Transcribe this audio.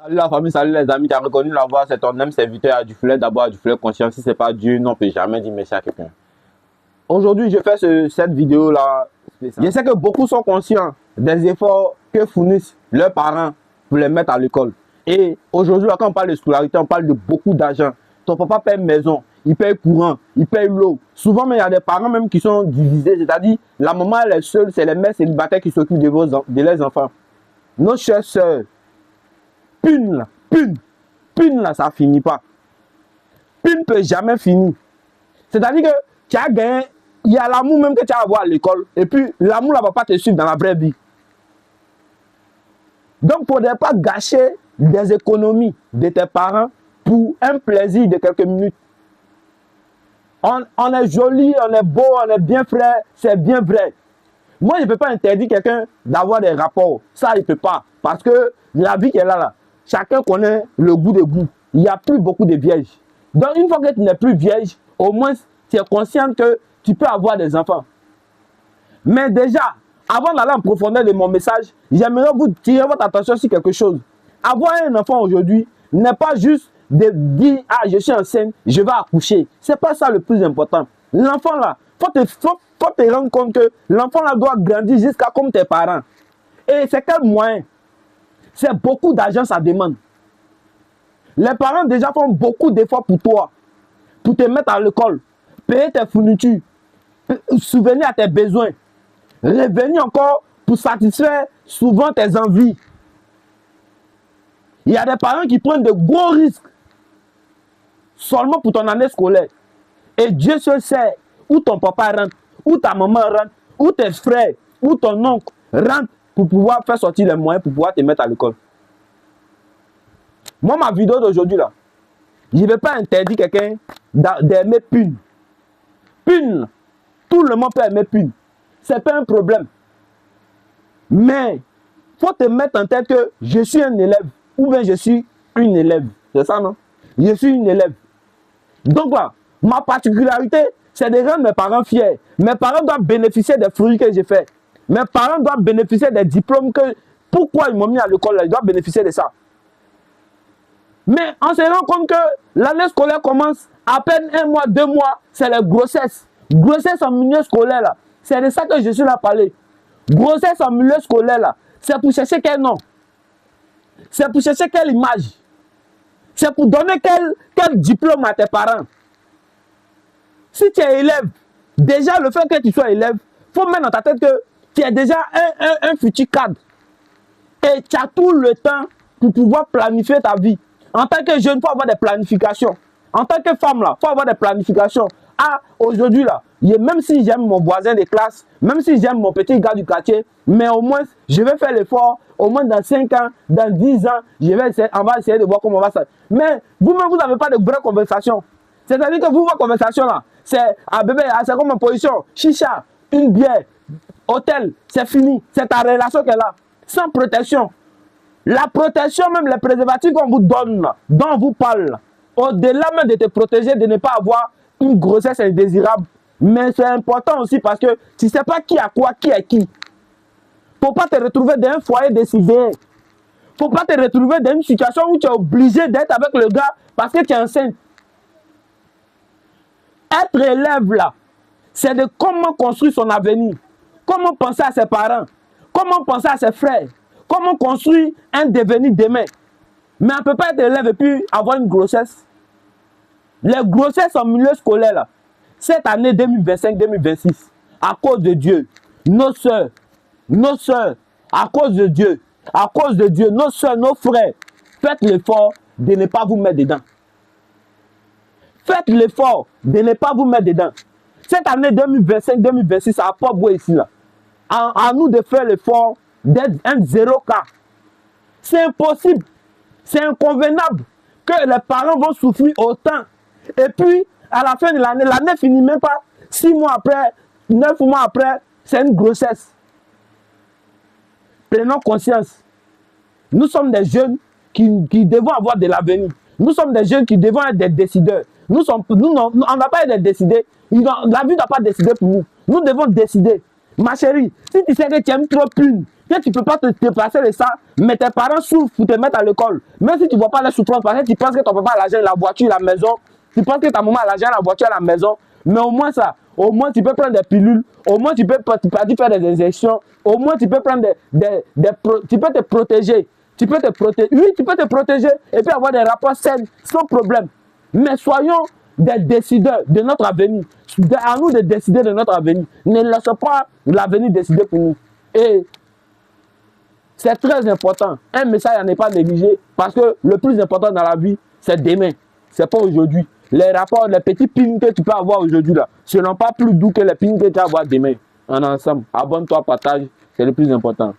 Salut la famille, salut les amis, tu as reconnu la voix, c'est ton même serviteur Aduflet, d'abord Aduflet conscient, si c'est pas Dieu, non, on peut jamais dire merci à quelqu'un. Aujourd'hui, je fais cette vidéo là. Je sais que beaucoup sont conscients des efforts que fournissent leurs parents pour les mettre à l'école. Et aujourd'hui, quand on parle de scolarité, on parle de beaucoup d'argent. Ton papa paye maison, il paye courant, il paye l'eau. Souvent, mais il y a des parents même qui sont divisés, c'est-à-dire la maman elle est seule, c'est les mères célibataires qui s'occupent de leurs enfants. Nos chères sœurs, pune là, ça finit pas. Pune peut jamais finir. C'est-à-dire que tu as gagné, il y a l'amour même que tu as à avoir à l'école, et puis l'amour ne va pas te suivre dans la vraie vie. Donc, il ne faudrait pas gâcher des économies de tes parents pour un plaisir de quelques minutes. On est joli, on est beau, on est bien frère, c'est bien vrai. Moi, je ne peux pas interdire quelqu'un d'avoir des rapports. Ça, il ne peut pas. Parce que la vie qui est là, chacun connaît le goût de goût. Il n'y a plus beaucoup de vierges. Donc, une fois que tu n'es plus vierge, au moins, tu es conscient que tu peux avoir des enfants. Mais déjà, avant d'aller en profondeur de mon message, j'aimerais vous tirer votre attention sur quelque chose. Avoir un enfant aujourd'hui n'est pas juste de dire « Ah, je suis enceinte, je vais accoucher ». Ce n'est pas ça le plus important. L'enfant là, faut te rendre compte que l'enfant là doit grandir jusqu'à comme tes parents. Et c'est quel moyen? C'est beaucoup d'argent, ça demande. Les parents déjà font beaucoup d'efforts pour toi, pour te mettre à l'école, payer tes fournitures, subvenir à tes besoins, revenir encore pour satisfaire souvent tes envies. Il y a des parents qui prennent de gros risques seulement pour ton année scolaire. Et Dieu seul sait où ton papa rentre, où ta maman rentre, où tes frères, où ton oncle rentre pour pouvoir faire sortir les moyens pour pouvoir te mettre à l'école. Moi, ma vidéo d'aujourd'hui, là, je ne vais pas interdire quelqu'un d'aimer pune. Pune, tout le monde peut aimer pune. Ce n'est pas un problème. Mais il faut te mettre en tête que je suis un élève ou bien je suis une élève. C'est ça, non? Je suis une élève. Donc là, ma particularité, c'est de rendre mes parents fiers. Mes parents doivent bénéficier des fruits que j'ai faits. Mes parents doivent bénéficier des diplômes que... Pourquoi ils m'ont mis à l'école? Ils doivent bénéficier de ça. Mais on se rend compte que l'année scolaire commence à peine 1 mois, 2 mois, c'est la grossesse. Grossesse en milieu scolaire, là. C'est de ça que je suis là à parler. Grossesse en milieu scolaire, là. C'est pour chercher quel nom? C'est pour chercher quelle image? C'est pour donner quel diplôme à tes parents? Si tu es élève, déjà le fait que tu sois élève, il faut mettre dans ta tête que tu es déjà un futur cadre. Et tu as tout le temps pour pouvoir planifier ta vie. En tant que jeune, il faut avoir des planifications. En tant que femme, il faut avoir des planifications. Ah, aujourd'hui, là, même si j'aime mon voisin de classe, même si j'aime mon petit gars du quartier, mais au moins, je vais faire l'effort. Au moins, dans 5 ans, dans 10 ans, on va essayer de voir comment on va ça. Mais vous-même, vous n'avez pas de vraies conversations. C'est-à-dire que vous, votre conversation, là, c'est bébé, c'est comme en position, chicha, une bière, hôtel, c'est fini. C'est ta relation qu'elle a. Sans protection. La protection, même les préservatifs qu'on vous donne, dont on vous parle, au-delà même de te protéger, de ne pas avoir une grossesse indésirable. Mais c'est important aussi parce que tu ne sais pas qui a quoi, qui est qui. Il ne faut pas te retrouver dans un foyer décidé. Il ne faut pas te retrouver dans une situation où tu es obligé d'être avec le gars parce que tu es enceinte. Être élève là, c'est de comment construire son avenir. Comment penser à ses parents. Comment penser à ses frères. Comment construire un devenir demain. Mais on ne peut pas être élève et puis avoir une grossesse. Les grossesses en milieu scolaire, là, cette année 2025-2026, à cause de Dieu, nos soeurs, à cause de Dieu, nos soeurs, nos frères, faites l'effort de ne pas vous mettre dedans. Faites l'effort de ne pas vous mettre dedans. Cette année 2025-2026, ça n'a pas beau ici, là. À nous de faire l'effort d'être un 0 cas. C'est impossible. C'est inconvenable que les parents vont souffrir autant. Et puis, à la fin de l'année, l'année finit même pas. 6 mois après, 9 mois après, c'est une grossesse. Prenons conscience. Nous sommes des jeunes qui devons avoir de l'avenir. Nous sommes des jeunes qui devons être des décideurs. On n'a pas été décidés. La vie n'a pas décidé pour nous. Nous devons décider. Ma chérie, si tu sais que tu aimes trop pune, Que tu ne peux pas te déplacer de ça, mais tes parents souffrent pour te mettre à l'école. Même si tu ne vois pas les souffrances, parce que tu penses que ton papa a l'argent, la voiture, la maison. Tu penses que ta maman a l'argent, la voiture, la maison. Mais au moins ça, au moins tu peux prendre des pilules, au moins tu peux faire des injections, au moins tu peux prendre tu peux te protéger. Tu peux te protéger. Oui, tu peux te protéger et puis avoir des rapports sains sans problème. Mais soyons des décideurs de notre avenir. À nous de décider de notre avenir. Ne laissons pas l'avenir décider pour nous. Et c'est très important. Un message à ne pas négliger parce que le plus important dans la vie, c'est demain. C'est pas aujourd'hui. Les rapports, les petits pings que tu peux avoir aujourd'hui là, ce n'est pas plus doux que les pings que tu vas avoir demain. En ensemble, abonne-toi, partage, c'est le plus important.